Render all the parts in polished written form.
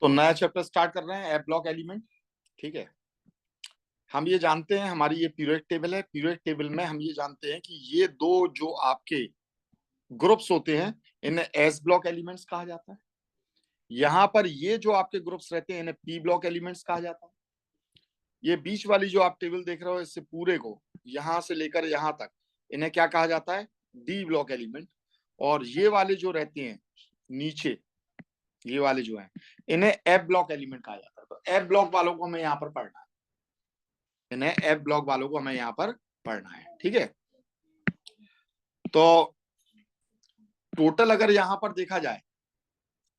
तो नया chapter start कर रहे हैं, एप ब्लॉक एलिमेंट। ठीक है, हम ये जानते हैं, हमारी ये पीरियड टेबल है। पीरियड टेबल में हम ये जानते हैं कि ये दो जो आपके ग्रुप्स होते हैं इन्हें एस ब्लॉक एलिमेंट्स कहा जाता है। यहाँ पर ये जो आपके ग्रुप्स रहते हैं इन्हें पी ब्लॉक एलिमेंट्स कहा जाता है। ये बीच वाली जो आप टेबल देख रहे हो इससे पूरे को यहां से लेकर यहां तक इन्हें क्या कहा जाता है? D block element. और ये वाले जो रहते हैं नीचे, ये वाले जो हैं इन्हें एफ ब्लॉक एलिमेंट कहा जाता है। तो एफ ब्लॉक वालों को हमें यहाँ पर पढ़ना है, इन्हें एफ ब्लॉक वालों को हमें यहाँ पर पढ़ना है। ठीक है, तो टोटल अगर यहाँ पर देखा जाए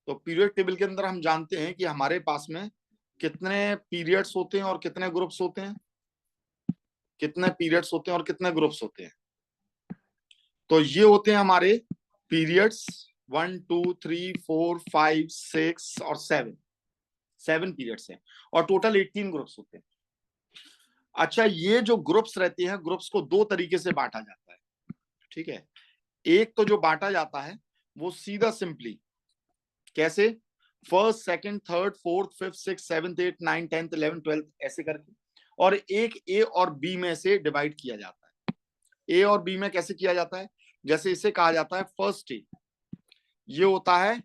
तो पीरियड टेबल के अंदर हम जानते हैं कि हमारे पास में कितने पीरियड्स होते हैं और कितने ग्रुप्स होते हैं, कितने पीरियड्स होते हैं और कितने ग्रुप्स होते हैं। तो ये होते हैं हमारे पीरियड्स 1 2 3 4 5 6 और 7 पीरियड्स हैं और टोटल 18 ग्रुप्स होते हैं। अच्छा, ये जो ग्रुप्स रहते हैं, ग्रुप्स को दो तरीके से बांटा जाता है। ठीक है, एक तो जो बांटा जाता है वो सीधा सिंपली कैसे, first second third fourth fifth six seventh eight nine tenth 11 12 ऐसे करके, और एक ए और बी में से डिवाइड किया जाता है। ए और बी में कैसे किया जाता है? जैसे इसे कहा जाता है फर्स्ट ए, ये होता है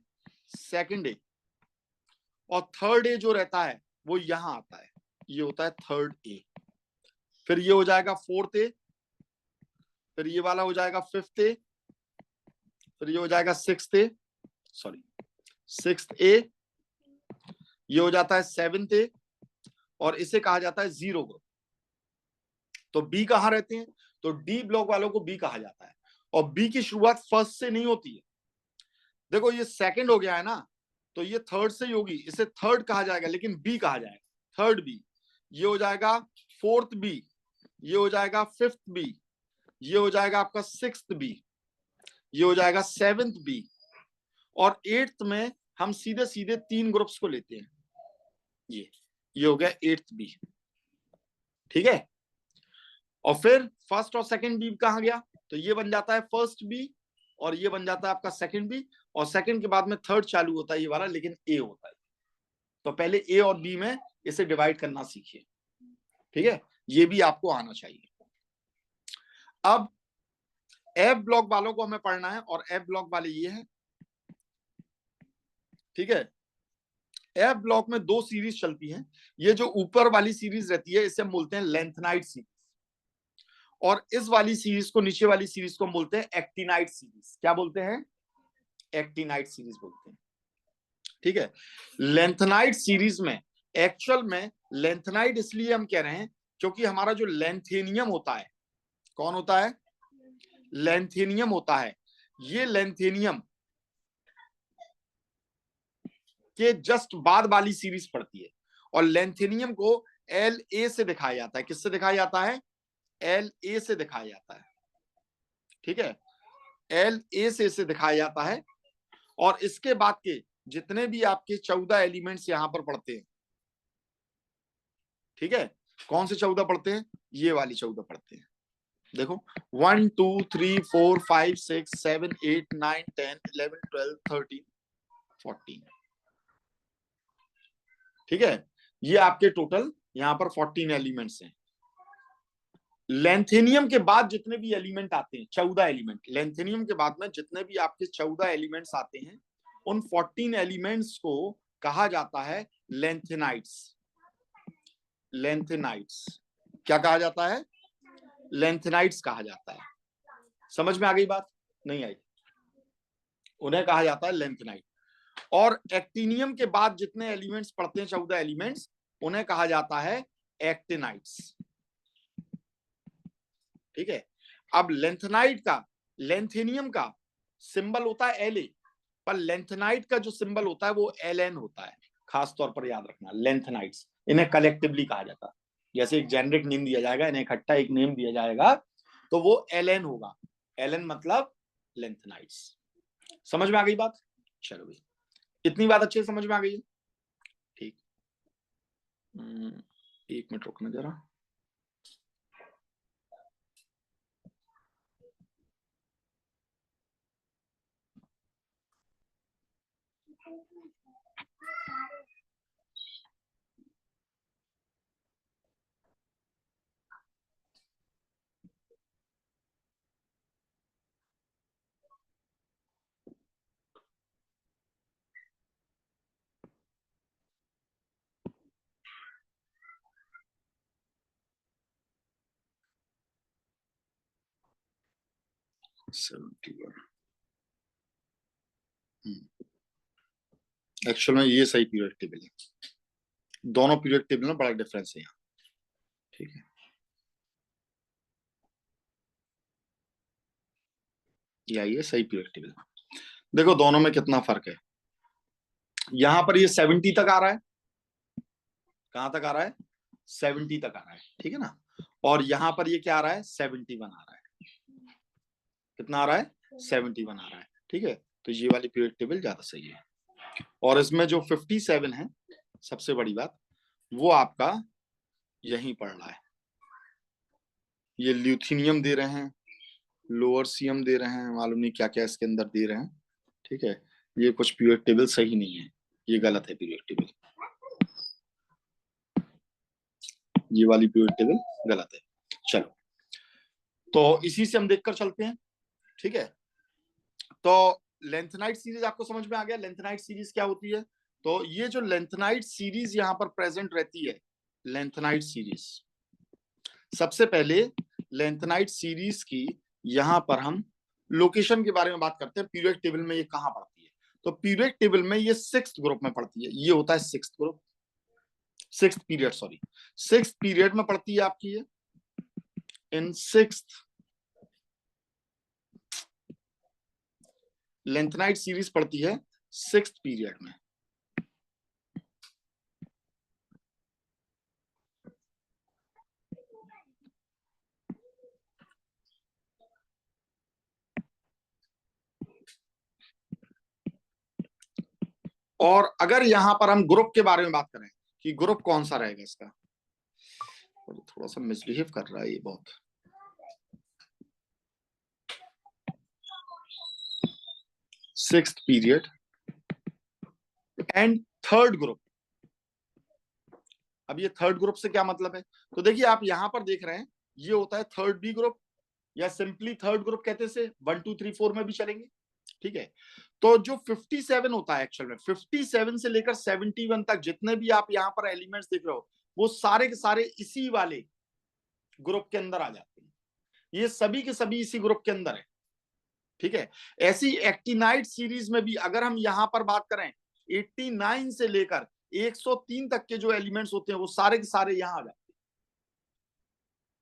सेकंड ए, और थर्ड ए जो रहता है वो यहां आता है, ये होता है थर्ड ए। फिर ये हो जाएगा फोर्थ ए, फिर ये वाला हो जाएगा फिफ्थ ए, फिर ये हो जाएगा सिक्स्थ ए, ये हो जाता है सेवेंथ ए, और इसे कहा जाता है जीरो ग्रुप। तो बी कहां रहते हैं? तो डी ब्लॉक वालों को बी कहा जाता है, और बी की शुरुआत फर्स्ट से नहीं होती है। देखो ये सेकंड हो गया है ना, तो ये थर्ड से ही होगी, इसे थर्ड कहा जाएगा, लेकिन बी कहा जाएगा थर्ड बी। ये हो जाएगा फोर्थ बी, ये हो जाएगा फिफ्थ बी, ये हो जाएगा आपका सिक्स्थ बी, ये हो जाएगा सेवेंथ बी, और एट्थ में हम सीधे सीधे तीन ग्रुप्स को लेते हैं। ये हो गया एट्थ बी। ठीक है, और फिर फर्स्ट और सेकंड बी कहां गया? तो ये बन जाता है फर्स्ट बी, और ये बन जाता है आपका सेकंड बी, और सेकंड के बाद में थर्ड चालू होता है ये वाला, लेकिन ए होता है। तो पहले ए और बी में इसे डिवाइड करना सीखिए। ठीक है, ये भी आपको आना चाहिए। अब एफ ब्लॉक वालों को हमें पढ़ना है, और एफ ब्लॉक वाले ये हैं। ठीक है, एफ ब्लॉक में दो सीरीज चलती हैं। ये जो ऊपर वाली सीरीज रहती है इसे हम बोलते हैं लेंथनाइट सीरीज, और इस वाली सीरीज को, नीचे वाली सीरीज को हम बोलते हैं एक्टिनाइट सीरीज। क्या बोलते हैं? एक्टिनाइट सीरीज बोलते हैं। ठीक है, लेंथनाइट सीरीज में एक्चुअल में लेंथनाइट इसलिए हम कह रहे हैं क्योंकि हमारा जो लेंथेनियम होता है, कौन होता है? लेंथेनियम होता है। ये लेंथेनियम के जस्ट बाद वाली सीरीज पड़ती है, और लेंथेनियम को एल ए से दिखाया जाता है। किससे दिखाया जाता है? एल ए से दिखाया जाता है। ठीक है, एल ए से इसे दिखाया जाता है, और इसके बाद के जितने भी आपके 14 एलिमेंट्स यहां पर पड़ते हैं, ठीक है, कौन से 14 पड़ते हैं? ये वाली 14 पड़ते हैं। देखो 1 2 3 4 5 6 7 8 9 10 11 12 13 14। ठीक है, ये आपके टोटल यहां पर 14 एलिमेंट्स हैं। लेंथेनियम के बाद जितने भी एलिमेंट आते हैं, 14 एलिमेंट, लेंथेनियम के बाद में जितने भी आपके 14 एलिमेंट्स आते हैं, उन 14 एलिमेंट्स को कहा जाता है लेंथेनाइट्स। लेंथेनाइट्स क्या कहा जाता है? लेंथेनाइट्स कहा जाता है। समझ में आ गई बात? नहीं आई? उन्हें कहा जाता है लेंथेनाइट। और एक्टिनियम के बाद जितने एलिमेंट्स पड़ते हैं, 14 एलिमेंट्स, उन्हें कहा जाता है एक्टिनाइट्स। ठीक है, अब लेंथेनाइट का, लेंथेनियम का सिंबल होता है एल ए, पर लेंथेनाइट का जो सिंबल होता है वो एल एन होता है। खास तौर पर याद रखना, लेंथेनाइट्स इन्हें कलेक्टिवली कहा जाता है। जैसे एक जेनरिक नेम दिया जाएगा, इन्हें इकट्ठा एक नेम दिया जाएगा, तो वो एल एन होगा। एल एन मतलब लेंथेनाइट्स। समझ में आ गई बात? चलो भाई, इतनी बात अच्छे से समझ में आ गई है? ठीक, एक मिनट रुकना जरा। 71। एक्चुअल में ये सही पीरियड टेबल है, दोनों पीरियड टेबल में बड़ा डिफरेंस है यहाँ, ठीक है। ये सही पीरियड टेबल, देखो दोनों में कितना फर्क है। यहां पर ये 70 तक आ रहा है, कहां तक आ रहा है, 70 तक आ रहा है, ठीक है ना। और यहां पर ये क्या आ रहा है, 71 आ रहा है, कितना आ रहा है, 71 आ रहा है, ठीक है। तो ये वाली पीरियड टेबल ज्यादा सही है। और इसमें जो 57 है, सबसे बड़ी बात, वो आपका यहीं पड़ रहा है। ये ल्यूथीनियम दे रहे हैं, लोअर सीएम दे रहे हैं, मालूम नहीं क्या क्या इसके अंदर दे रहे हैं, ठीक है। ये कुछ पीरियड टेबल सही नहीं है, ये गलत है पीरियड टेबल, ये वाली पीरियड टेबल गलत है। चलो, तो इसी से हम देखकर चलते हैं, ठीक है। तो लेंथेनाइट सीरीज आपको समझ में आ गया, लेंथेनाइट सीरीज क्या होती है। तो ये जो लेंथेनाइट सीरीज यहाँ पर प्रेजेंट रहती है, लेंथेनाइट सीरीज, सबसे पहले लेंथेनाइट सीरीज की यहां पर हम लोकेशन के बारे में बात करते हैं, पीरियड टेबल में ये कहां पड़ती है। तो पीरियड टेबल में ये 6th ग्रुप में पड़ती है, ये होता है 6th group, 6th period, sorry 6th period में पड़ती है आपकी ये, इन 6th लेंथेनाइट सीरीज पड़ती है 6th पीरियड में। और अगर यहां पर हम ग्रुप के बारे में बात करें कि ग्रुप कौन सा रहेगा इसका, थोड़ा सा मिसबिहेव कर रहा है ये बहुत, 6th period and 3rd group. अब ये 3rd ग्रुप से क्या मतलब है, तो देखिए आप यहां पर देख रहे हैं, ये होता है 3rd बी ग्रुप, या सिंपली 3rd ग्रुप कहते से 1 2 3 4 में भी चलेंगे, ठीक है। तो जो 57 होता है, एक्चुअल में 57 से लेकर 71 तक जितने भी आप यहाँ पर एलिमेंट्स देख रहे हो, वो सारे के सारे इसी वाले ग्रुप के अंदर आ जाते हैं, ये सभी के सभी इसी ग्रुप के अंदर है, ठीक है। ऐसी एक्टिनाइट सीरीज में भी अगर हम यहां पर बात करें, 89 से लेकर 103 तक के जो एलिमेंट्स होते हैं वो सारे के सारे यहां आ जाते हैं।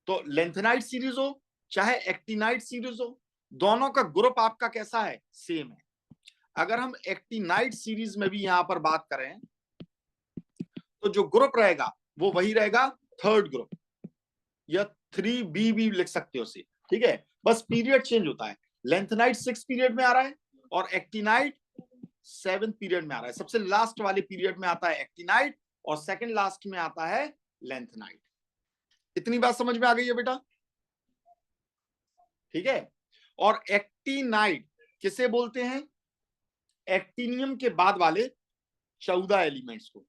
तो लेंथेनाइट सीरीज हो चाहे एक्टिनाइट सीरीज हो, दोनों का ग्रुप आपका कैसा है, सेम है। अगर हम एक्टिनाइट सीरीज में भी यहां पर बात करें, तो जो ग्रुप रहेगा वो वही रहेगा 3rd ग्रुप, या 3B भी लिख सकते हो उसे, ठीक है। बस पीरियड चेंज होता है, लेंथेनाइट 6 पीरियड में आ रहा है और एक्टिनाइट 7th पीरियड में आ रहा है। सबसे लास्ट वाले पीरियड में आता है एक्टिनाइट और सेकंड लास्ट में आता है लेंथेनाइट। इतनी बात समझ में आ गई है बेटा, ठीक है। और एक्टिनाइट किसे बोलते हैं, एक्टिनियम के बाद वाले 14 एलिमेंट्स को,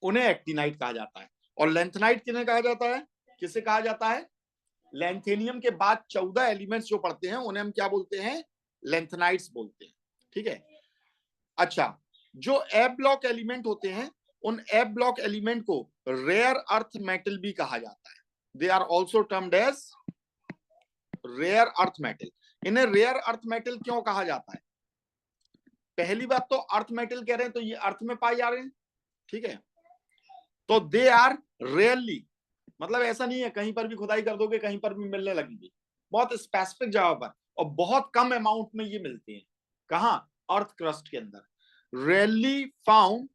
उन्हें एक्टिनाइट कहा जाता है। और लेंथेनाइट किन्हें कहा जाता है, किसे कहा जाता है, लेंथेनियम के बाद 14 एलिमेंट्स जो पड़ते हैं उन्हें हम क्या बोलते हैं, लेंथेनाइट्स बोलते हैं, ठीक है। अच्छा, जो ए ब्लॉक एलिमेंट होते हैं, उन ए ब्लॉक एलिमेंट को रेयर अर्थ मेटल भी कहा जाता है, they are also termed as rare earth metal. इन्हें रेयर अर्थ मेटल क्यों कहा जाता है, पहली बात तो अर्थ मेटल कह रहे हैं तो ये अर्थ में पाए जा रहे हैं, ठीक है। तो दे आर रेयरली, मतलब ऐसा नहीं है कहीं पर भी खुदाई कर दोगे कहीं पर भी मिलने लगेगी, बहुत स्पेसिफिक जगह पर और बहुत कम अमाउंट में ये मिलते हैं, कहां, अर्थ क्रस्ट के अंदर। Rarely found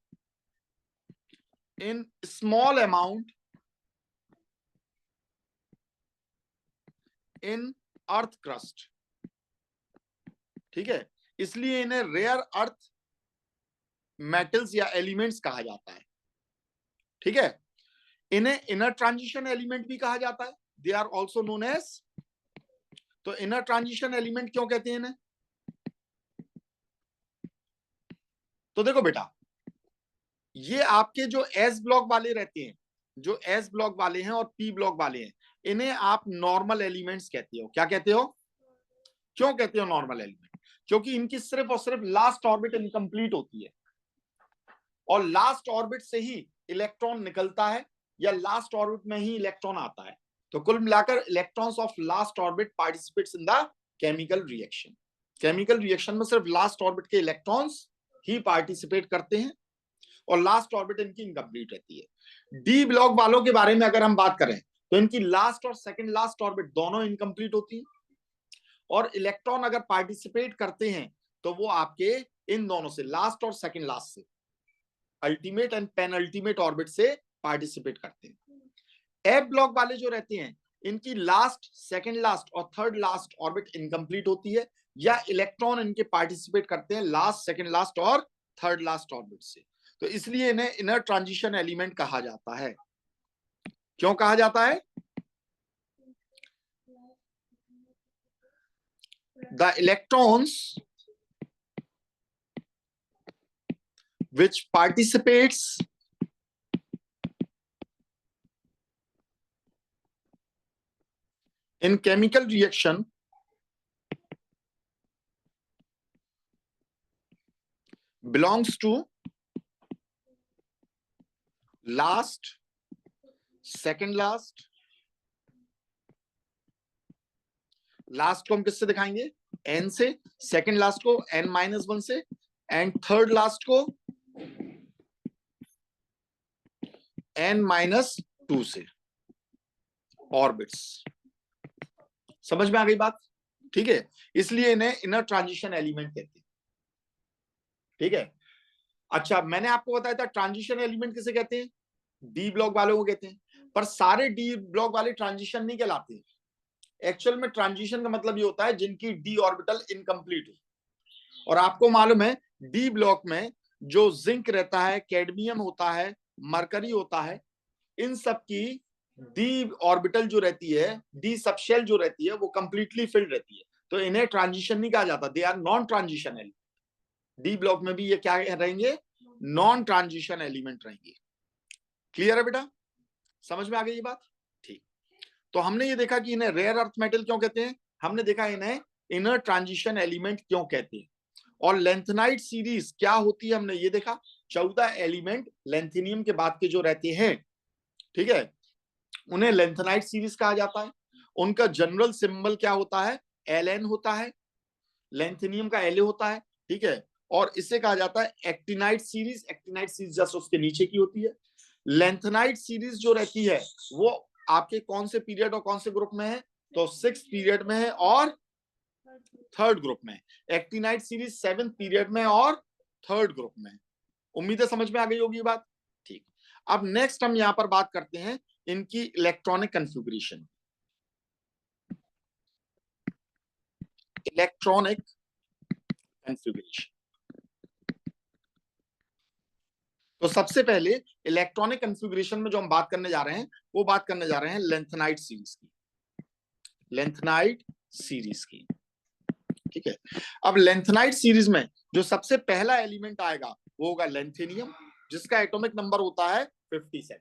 in small amount in earth crust, ठीक है। इसलिए इन्हें रेयर अर्थ मेटल्स या एलिमेंट्स कहा जाता है, ठीक है। इन्हें इनर ट्रांजिशन एलिमेंट भी कहा जाता है, they are also known as, तो इनर ट्रांजिशन एलिमेंट क्यों कहते हैं इन्हें, तो देखो बेटा, ये आपके जो एस ब्लॉक वाले रहते हैं, जो एस ब्लॉक वाले हैं और पी ब्लॉक वाले हैं, इन्हें आप नॉर्मल एलिमेंट्स कहते हो। क्या कहते हो, क्यों कहते हो नॉर्मल एलिमेंट, क्योंकि इनकी सिर्फ और सिर्फ लास्ट ऑर्बिट इनकम्प्लीट होती है और लास्ट ऑर्बिट से ही इलेक्ट्रॉन निकलता है या लास्ट ऑर्बिट में ही इलेक्ट्रॉन आता है। तो कुल मिलाकर electrons of last orbit participates in the chemical reaction. Chemical reaction में सिर्फ लास्ट ऑर्बिट के इलेक्ट्रॉन्स ही पार्टिसिपेट करते हैं और लास्ट ऑर्बिट इनकी इनकम्प्लीट रहती है। डी ब्लॉक वालों के बारे में अगर हम बात करें तो इनकी लास्ट और सेकंड लास्ट ऑर्बिट दोनों इनकम्प्लीट होती है, और इलेक्ट्रॉन अगर पार्टिसिपेट करते हैं तो वो आपके इन दोनों से, लास्ट और सेकंड लास्ट से, ultimate and penultimate orbit से पार्टिसिपेट करते हैं। एफ ब्लॉक वाले जो रहते हैं इनकी लास्ट, सेकंड लास्ट और थर्ड लास्ट ऑर्बिट इनकम्प्लीट होती है, या इलेक्ट्रॉन इनके पार्टिसिपेट करते हैं लास्ट, सेकंड लास्ट और थर्ड लास्ट ऑर्बिट से। तो इसलिए इन्हें इनर ट्रांजिशन एलिमेंट कहा जाता है। क्यों कहा जाता है? The electrons which participates in chemical reaction belongs to last, second last, last को हम किससे दिखाएंगे? n से, सेकंड लास्ट को n-1 से, एंड थर्ड लास्ट को n-2 से ऑर्बिट्स। समझ में आ गई बात? ठीक है, इसलिए इन्हें इनर ट्रांजिशन एलिमेंट कहते हैं। ठीक है, अच्छा मैंने आपको बताया था ट्रांजिशन एलिमेंट किसे कहते हैं? डी ब्लॉक वालों को कहते हैं, पर सारे डी ब्लॉक वाले ट्रांजिशन नहीं कहलाते। एक्चुअल में ट्रांजिशन का मतलब ये होता है जिनकी डी ऑर्बिटल इनकम्प्लीट हो। और आपको मालूम है डी ब्लॉक में जो जिंक रहता है, कैडमियम होता है, मरकरी होता है, इन सब की डी ऑर्बिटल जो रहती है, डी सबशेल जो रहती है, वो कंप्लीटली फिल्ड रहती है। तो इन्हें ट्रांजिशन नहीं कहा जाता, they are non transition element. D block में भी ये क्या रहेंगे? नॉन ट्रांजिशन एलिमेंट रहेंगे। क्लियर है बेटा? समझ में आ गई ये बात? ठीक। तो हमने ये देखा कि इन्हें रेयर अर्थ मेटल क्यों कहते हैं, हमने देखा इन्हें इनर ट्रांजिशन एलिमेंट क्यों कहते हैं, और लेंथेनाइट सीरीज क्या होती है हमने ये देखा। 14 एलिमेंट लेंथेनियम के बाद के जो रहते हैं, ठीक है, उन्हें लेंथेनाइट सीरीज कहा जाता है। उनका जनरल सिंबल क्या होता है? Ln होता है, लेंथेनियम का La होता है, ठीक है, और इसे कहा जाता है actinide series. Actinide series just उसके नीचे की होती है। लेंथेनाइट सीरीज जो रहती है वो आपके कौन से पीरियड और कौन से ग्रुप में है? तो 6th पीरियड में है और 3rd ग्रुप में। एक्टिनाइट सीरीज 7th पीरियड में और 3rd ग्रुप में। उम्मीद है समझ में आ गई होगी ये बात। ठीक, अब नेक्स्ट हम यहां पर बात करते हैं इनकी इलेक्ट्रॉनिक कॉन्फ़िगरेशन। इलेक्ट्रॉनिक कॉन्फ़िगरेशन, तो सबसे पहले इलेक्ट्रॉनिक कॉन्फ़िगरेशन में जो हम बात करने जा रहे हैं वो बात करने जा रहे हैं लेंथेनाइट सीरीज की। लेंथेनाइट सीरीज की, ठीक है। अब लेंथेनाइट सीरीज में जो सबसे पहला एलिमेंट आएगा वो होगा लेंथेनियम, जिसका एटॉमिक नंबर होता है 57।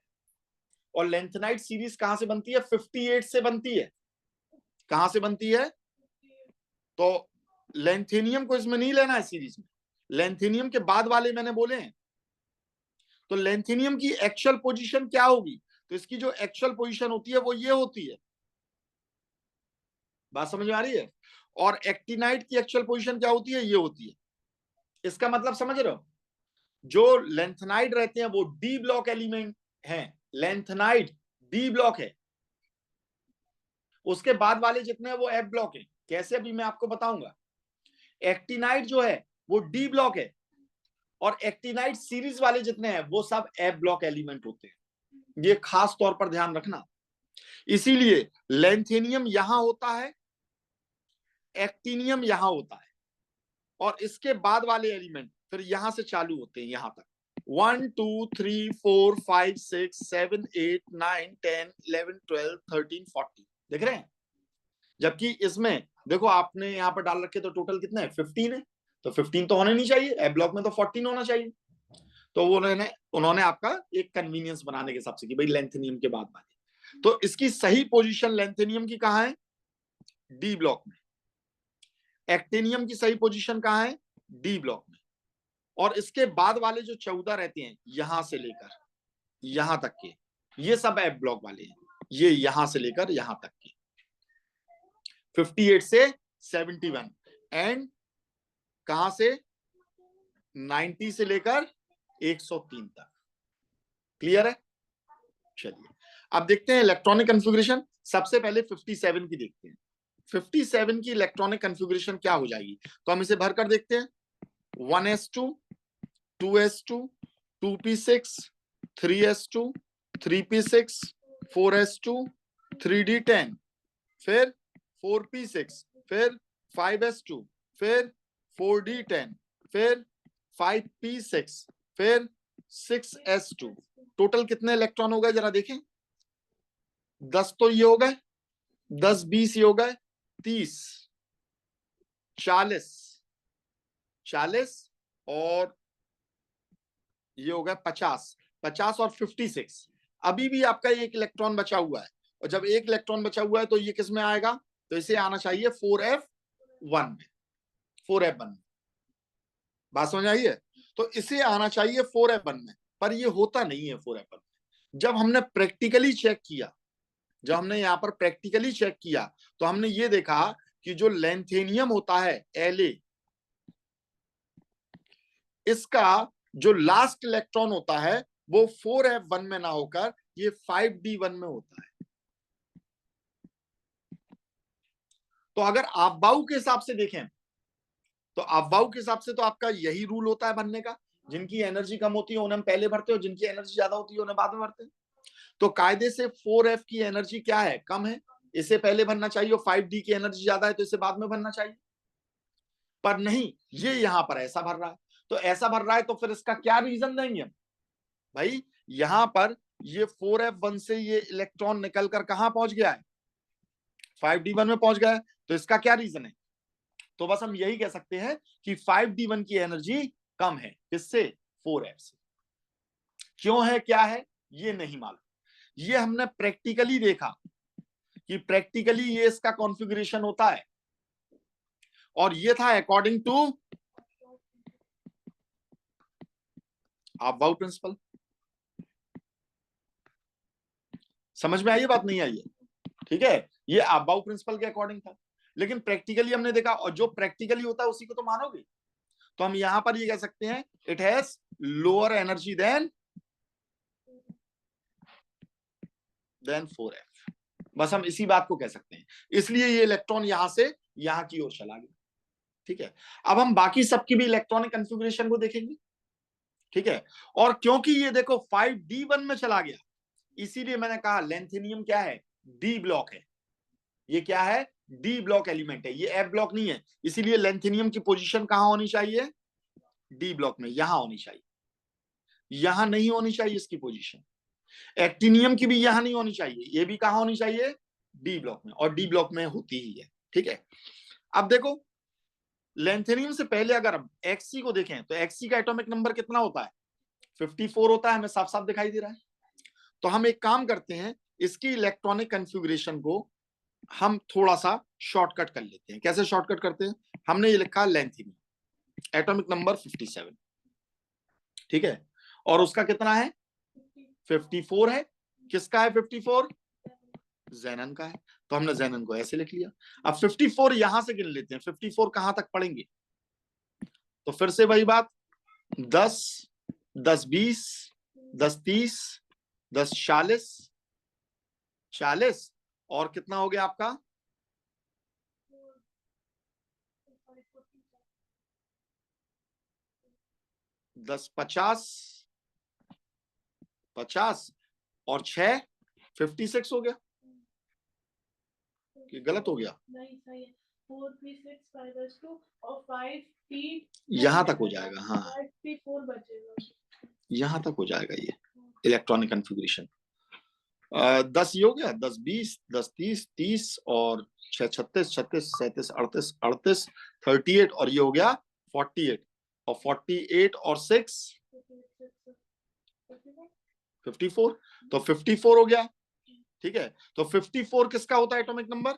और लेंथेनाइट सीरीज कहां से बनती है? 58 से बनती है। कहां से बनती है? तो लेंथेनियम को इसमें नहीं लेना है सीरीज में, लेंथेनियम के बाद वाले मैंने बोले हैं। तो लेंथेनियम की एक्चुअल पोजीशन क्या होगी? तो इसकी जो एक्चुअल पोजीशन होती है वो ये होती है। बात समझ में आ रही है? और एक्टिनाइट की एक्चुअल पोजीशन क्या होती है? ये होती है। इसका मतलब समझ रहे हो? जो लेंथेनाइट रहते हैं वो डी ब्लॉक एलिमेंट हैं। लेंथेनाइट डी ब्लॉक है, उसके बाद वाले जितने हैं वो एफ ब्लॉक है। कैसे? अभी मैं आपको बताऊंगा। एक्टिनाइट जो है वो डी ब्लॉक है, और एक्टिनाइट सीरीज वाले जितने हैं वो सब एफ ब्लॉक एलिमेंट होते हैं। ये खास तौर पर ध्यान रखना। इसीलिए लेंथेनियम यहां होता है, एक्टिनियम यहां होता है, और इसके बाद वाले एलिमेंट फिर यहां से चालू होते हैं यहां तक। 1 2 3 4 5 6 7 8 9 10 11 12 13 14 देख रहे हैं। जबकि इसमें देखो आपने यहां पर डाल रखे तो टोटल कितने हैं? 15 है। तो 15 तो होने नहीं चाहिए, ए ब्लॉक में तो 14 होना चाहिए। तो उन्होंने आपका एक कन्वीनियंस बनाने के हिसाब से कि भाई लेंथेनियम के बाद वाले। तो इसकी सही पोजीशन लेंथेनियम की कहां है? डी ब्लॉक में। एक्टिनियम की सही पोजीशन कहां है? डी ब्लॉक में। और इसके बाद वाले जो 14 रहते हैं यहां से लेकर यहां तक के, ये सब एफ ब्लॉक वाले हैं। ये यहां से लेकर यहां तक के 58 से 71 एंड कहां से 90 से लेकर 103 तक। क्लियर है? चलिए अब देखते हैं इलेक्ट्रॉनिक कॉन्फ़िगरेशन। सबसे पहले 57 की देखते हैं। 57 की इलेक्ट्रॉनिक कॉन्फ़िगरेशन क्या हो जाएगी, तो हम इसे भरकर देखते हैं। 1s2 2s2 2p6 3s2 3p6 4s2 3d10 फिर 4p6 फिर 5s2 फिर 4d10 फिर 5p6 फिर 6s2। टोटल कितने इलेक्ट्रॉन हो गए जरा देखें। 10 तो ये हो गए, 10 20 ये हो गए, 30 40 40 और ये हो गया 50 50 और 56। अभी भी आपका एक इलेक्ट्रॉन बचा हुआ है, और जब एक इलेक्ट्रॉन बचा हुआ है तो ये किस में आएगा, तो इसे आना चाहिए 4f1 में। 4f1 में बात समझ आई है? तो इसे आना चाहिए 4f1 में, पर ये होता नहीं है 4f1 में। जब हमने प्रैक्टिकली चेक किया, जब हमने यहाँ पर प्रैक्टिकली चेक किया, तो हमने ये देखा कि जो लैंथेनियम होता है La, इसका जो लास्ट इलेक्ट्रॉन होता है वो 4f1 में ना होकर ये 5d1 में होता है। तो अगर अफबाउ के हिसाब से देखें, तो अफबाउ के हिसाब से तो आपका यही रूल होता है भरने का। जिनकी एनर्जी कम होती है उन्हें हम पहले भरते हो, जिनकी एनर्जी ज्यादा होती है उन्हें बाद में भरते हैं। तो कायदे से 4f की एनर्जी क्या है, कम है, इसे पहले भरना चाहिए, और 5d की एनर्जी ज्यादा है तो इसे बाद में भरना चाहिए। पर नहीं, ये यहां पर ऐसा भर रहा है। तो ऐसा भर रहा है तो फिर इसका क्या रीजन देंगे हम? भाई यहां पर ये 4f1 से ये इलेक्ट्रॉन निकलकर कहां पहुंच गया है, 5d1 में पहुंच गया है। तो इसका क्या रीजन है? तो बस हम यही कह सकते हैं कि 5d1 की एनर्जी कम है, किससे, 4f से। क्यों है, क्या है, ये नहीं मालूम। ये हमने प्रैक्टिकली देखा कि प्रैक्टिकली ये इसका कॉन्फ़िगरेशन होता है, और ये था अकॉर्डिंग टू अफबाउ प्रिंसिपल। समझ में आई बात, नहीं आई है? ठीक है, ये अफबाउ प्रिंसिपल के अकॉर्डिंग था, लेकिन प्रैक्टिकली हमने देखा, और जो प्रैक्टिकली होता है उसी को तो मानोगे। तो हम यहां पर ये कह सकते हैं it has lower energy than 4f। बस हम इसी बात को कह सकते हैं, इसलिए ये इलेक्ट्रॉन यहां से यहां की ओर चला गया। ठीक है, अब हम बाकी सबकी भी इलेक्ट्रॉनिक कॉन्फ़िगरेशन को देखेंगे। ठीक है, और क्योंकि ये देखो 5d1 में चला गया, इसीलिए मैंने कहा लेंथेनियम क्या है, डी ब्लॉक है। ये क्या है, डी ब्लॉक एलिमेंट है, ये एफ ब्लॉक नहीं है। इसीलिए लेंथेनियम की पोजीशन कहां होनी चाहिए, डी ब्लॉक में, यहां होनी चाहिए, यहां नहीं होनी चाहिए इसकी पोजीशन। एक्टिनियम की भी यहां नहीं होनी चाहिए, ये भी कहां होनी चाहिए, डी ब्लॉक में, और डी ब्लॉक में होती ही है। ठीक है, अब देखो लेंथेनियम से पहले अगर हम एक्सी को देखें तो एक्सी का एटॉमिक नंबर कितना होता है, 54 होता है, हमें साफ साफ दिखाई दे रहा है। तो हम एक काम करते हैं, इसकी इलेक्ट्रॉनिक कॉन्फ़िगरेशन को हम थोड़ा सा शॉर्टकट कर लेते हैं। कैसे शॉर्टकट करते हैं, हमने ये लिखा लेंथेनियम, एटॉमिक नंबर 57। ठीक है, और उसका कितना है, 54 है। किसका है 54, ज़ेनन का है। तो हमने ज़ेनन को ऐसे लिख लिया। अब 54 यहां से गिन लेते हैं, 54 कहां तक पढ़ेंगे, तो फिर से वही बात, 10 10 20 10 30 10 40 40 और कितना हो गया आपका 10 50 50 और 6 56 हो गया। कि गलत हो गया, यहां तक हो जाएगा, हाँ यहां तक हो जाएगा ये इलेक्ट्रॉनिक कॉन्फ़िगरेशन। 10 ये हो गया, 10 20 10 30 30 और 6 36 36 37 38 38 38 और ये हो गया 48 और 48 और 6 54। तो 54 हो गया। ठीक है, तो 54 किसका होता है एटॉमिक नंबर,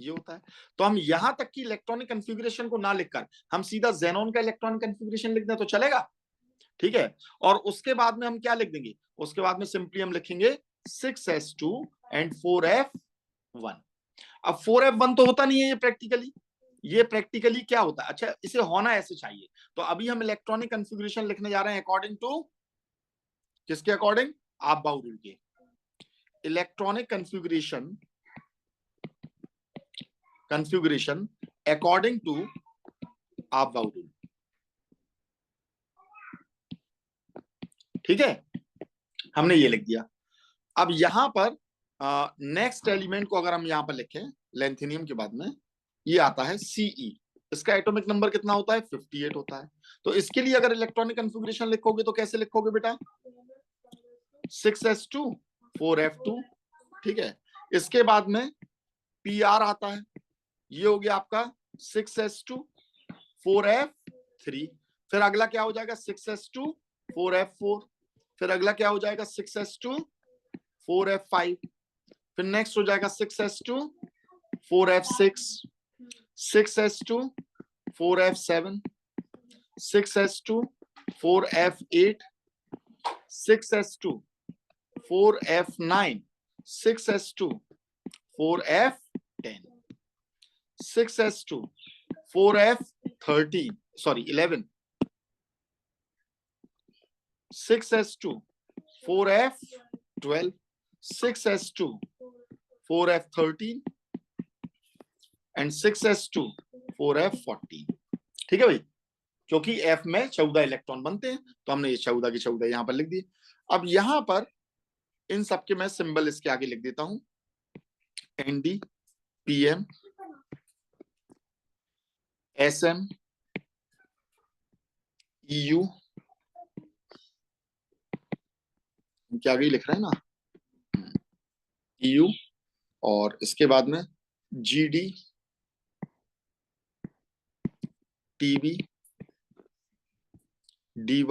ये होता है। तो हम यहां तक की इलेक्ट्रॉनिक कॉन्फ़िगरेशन को ना लिखकर हम सीधा ज़ेनॉन का इलेक्ट्रॉनिक कॉन्फ़िगरेशन लिख दें तो चलेगा। ठीक है, और उसके बाद में हम क्या लिख देंगे, उसके बाद में सिंपली हम लिखेंगे 6s2 एंड 4f1। अब 4f1 तो होता नहीं है ये प्रैक्टिकली क्या होता है? अच्छा, इसे होना ऐसे चाहिए। तो अभी हम इलेक्ट्रॉनिक कॉन्फ़िगरेशन लिखने जा रहे हैं अकॉर्डिंग टू किसके अकॉर्डिंग? आपबाउ रूल के। इलेक्ट्रॉनिक कॉन्फ़िगरेशन अकॉर्डिंग टू आपबाउ रूल। ठीक है, हमने ये लिख दिया। अब यहां पर नेक्स्ट एलिमेंट को अगर हम यहां पर लिखें लेंथेनियम के बाद में, ये आता है Ce। इसका एटॉमिक नंबर कितना होता है? 58 होता है। तो इसके लिए अगर इलेक्ट्रॉनिक कॉन्फ़िगरेशन लिखोगे तो कैसे लिखोगे बेटा? 6s2 4f2। ठीक है, इसके बाद में Pr आता है, ये हो गया आपका 6s2 4f3। फिर अगला क्या हो जाएगा? 6s2 4f4। फिर अगला क्या हो जाएगा? 6s2 4f5। फिर नेक्स्ट हो जाएगा 6s2 4f6, 6s2 4f7, 6s2 4f8, 6s2 4f9, 6s2 4f10, 6s2 4f13, sorry 11, 6s2 4f12, 6s2 4f13 and 6s2 4f14। ठीक है भाई, क्योंकि F में 14 इलेक्ट्रॉन बनते हैं तो हमने ये 14 की 14 यहां पर लिख दी। अब यहां पर इन सबके मैं सिंबल इसके आगे लिख देता हूं, Nd, Pm, Sm, Eu, क्या आगे लिख रहे हैं ना, Eu, और इसके बाद में Gd, Tb, Dy,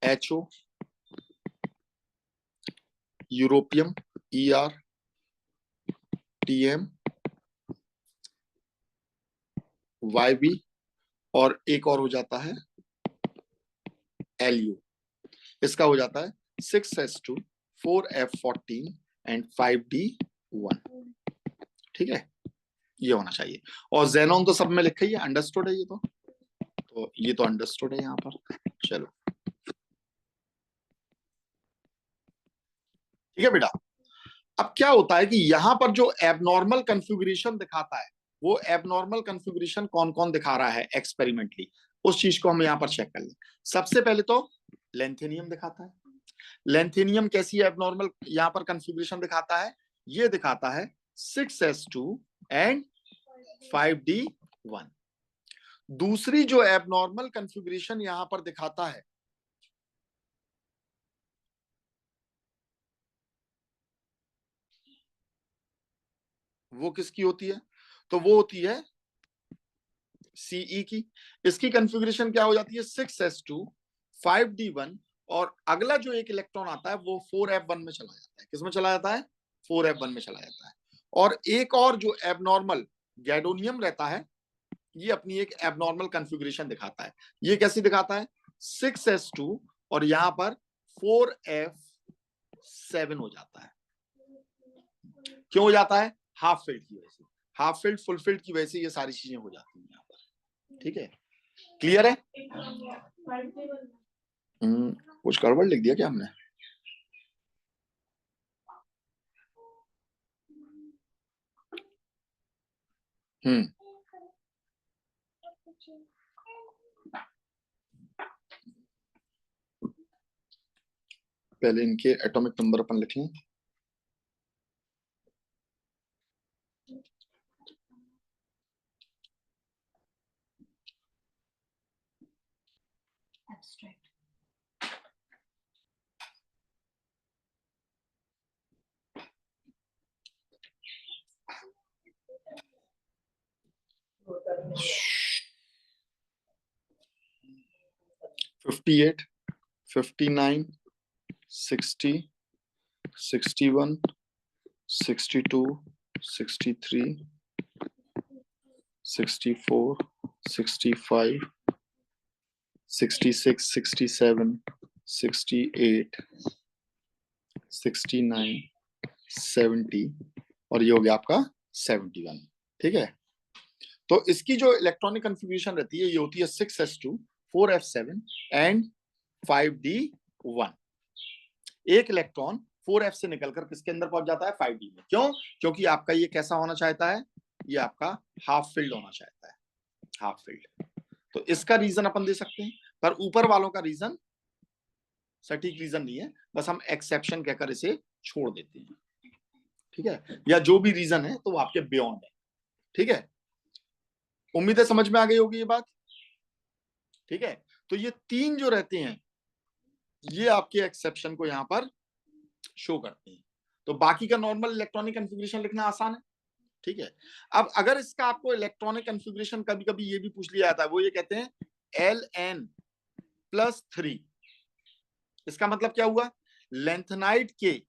HO, europium, Er, Tm, Yb, और एक और हो जाता है Lu। इसका हो जाता है 6s2 4f14 एंड 5d1। ठीक है, ये होना चाहिए। और जेनॉन तो सब में लिखा ही है, अंडरस्टूड है ये तो ये तो अंडरस्टूड है यहाँ पर। चलो ठीक है बेटा। अब क्या होता है कि यहां पर जो एबनॉर्मल कॉन्फ़िगरेशन दिखाता है, वो एबनॉर्मल कॉन्फ़िगरेशन कौन कौन दिखा रहा है एक्सपेरिमेंटली, उस चीज को हम यहां पर चेक कर लें। सबसे पहले तो लेंथेनियम दिखाता है। लेंथेनियम कैसी एबनॉर्मल यहां पर कॉन्फ़िगरेशन दिखाता है? ये दिखाता है 6s2 एंड 5d1। दूसरी जो एबनॉर्मल कॉन्फ़िगरेशन यहां पर दिखाता है, वो किसकी होती है? तो वो होती है Ce की। इसकी कॉन्फ़िगरेशन क्या हो जाती है? 6s2 5d1, और अगला जो एक इलेक्ट्रॉन आता है वो 4f1 में चला जाता है। किसमें चला जाता है? 4f1 में चला जाता है। और एक और जो एबनॉर्मल गैडोनियम रहता है, ये अपनी एक एबनॉर्मल कॉन्फ़िगरेशन दिखाता है। ये कैसी दिखाता है? 6s2 और यहां पर 4f7 हो जाता है। क्यों हो जाता है? हाफ फिल्ड की वजह से। हाफ फिल्ड फुल फिल्ड की वजह से ये सारी चीजें हो जाती हैं यहाँ पर। ठीक है, क्लियर है? कुछ गड़बड़ लिख दिया क्या हमने? पहले इनके एटॉमिक नंबर अपन लिख लें। Abstract. $58, $59, $60, $61, $62, $63, $64, $65, $66, $67, $68, $69, 70 और ये हो गया आपका 71। ठीक है, तो इसकी जो इलेक्ट्रॉनिक कन्फिग्रेशन रहती है ये होती है 6s2 4f7 एंड 5d1। एक इलेक्ट्रॉन 4f से निकलकर किसके अंदर पहुंच जाता है 5d में। क्यों? क्योंकि आपका ये कैसा होना चाहता है, ये आपका हाफ फिल्ड होना चाहता है, हाफ फिल्ड। तो इसका रीजन अपन दे सकते हैं, पर ऊपर वालों का रीजन सटीक रीजन नहीं है, बस हम एक्सेप्शन कहकर इसे छोड़ देते हैं। ठीक है, या जो भी रीजन है तो वो आपके बियॉन्ड है। ठीक है, उम्मीद है समझ में आ गई होगी ये बात। ठीक है, तो ये तीन जो रहते हैं ये आपके एक्सेप्शन को यहां पर शो करते हैं। तो बाकी का नॉर्मल इलेक्ट्रॉनिक कन्फिग्रेशन लिखना आसान है। ठीक है, अब अगर इसका आपको इलेक्ट्रॉनिक कन्फिग्रेशन कभी कभी ये भी पूछ लिया जाता है, वो ये कहते हैं Ln+3। इसका मतलब क्या हुआ, लेंथेनाइड के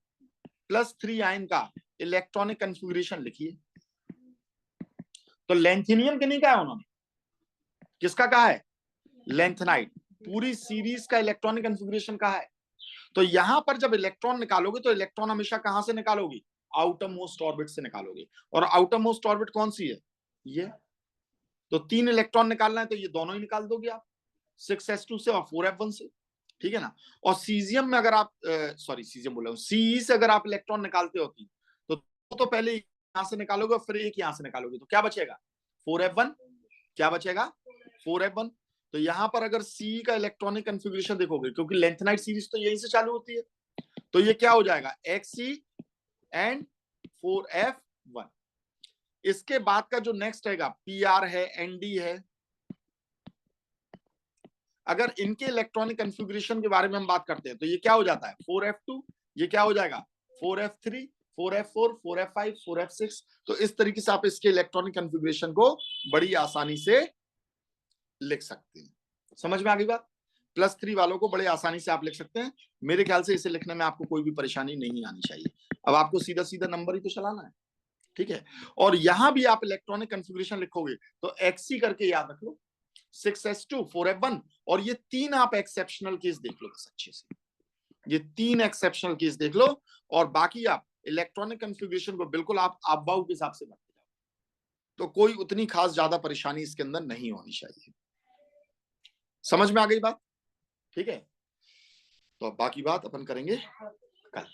+3 आयन का इलेक्ट्रॉनिक कन्फिग्रेशन लिखिए। तो लेंथेनियम के नहीं कहा है उन्होंने, किसका कहा है, लेंथेनाइड। पूरी सीरीज का इलेक्ट्रॉनिक कन्फिग्रेशन कहा है। तो यहां पर जब इलेक्ट्रॉन निकालोगे तो इलेक्ट्रॉन हमेशा कहां से निकालोगे, आउटर मोस्ट ऑर्बिट से निकालोगे। और आउटर मोस्ट ऑर्बिट कौन सी है, ये। तो 3 इलेक्ट्रॉन निकालना है तो ये दोनों ही निकाल दोगे आप, 6s2 से और 4f1 से। ठीक है ना। और सीजियम में अगर आप सॉरी सीजियम बोल रहा हूं, सी से अगर आप इलेक्ट्रॉन निकालते हो तो पहले यहां से निकालोगे और फिर एक यहां से निकालोगे, तो क्या बचेगा 4f1। क्या बचेगा 4f1। तो यहां पर अगर सी का इलेक्ट्रॉनिक कन्फिग्रेशन देखोगे, क्योंकि लेंथेनाइड सीरीज तो यहीं से चालू होती है, तो ये क्या हो जाएगा XC एंड 4f1। इसके बाद का जो नेक्स्ट रहेगा PR है, ND है। अगर इनके इलेक्ट्रॉनिक कन्फिग्रेशन के बारे में हम बात करते हैं तो ये क्या हो जाता है 4f2, ये क्या हो जाएगा 4f3, 4f4, 4f5, 4f6। तो इस तरीके से आप इसके इलेक्ट्रॉनिक कन्फिग्रेशन को बड़ी आसानी से लिख सकते हैं। समझ में आ गई बात। +3 वालों को बड़े आसानी से आप लिख सकते हैं। मेरे ख्याल से इसे लिखने में आपको कोई भी परेशानी नहीं आनी चाहिए। अब आपको सीधा सीधा नंबर ही तो चलाना है। ठीक है, और यहां भी आप इलेक्ट्रॉनिक कन्फिग्रेशन लिखोगे तो XC करके याद रख लो, 6s2 4f1। और ये तीन आप एक्सेप्शनल केस देख लो बस अच्छे से, ये 3 एक्सेप्शनल केस देख लो, और बाकी आप इलेक्ट्रॉनिक कन्फिग्रेशन को बिल्कुल आप बाहु के हिसाब से बनते जाओ। तो कोई उतनी खास ज्यादा परेशानी इसके अंदर नहीं होनी चाहिए। समझ में आ गई बात। ठीक है, तो बाकी बात अपन करेंगे कल।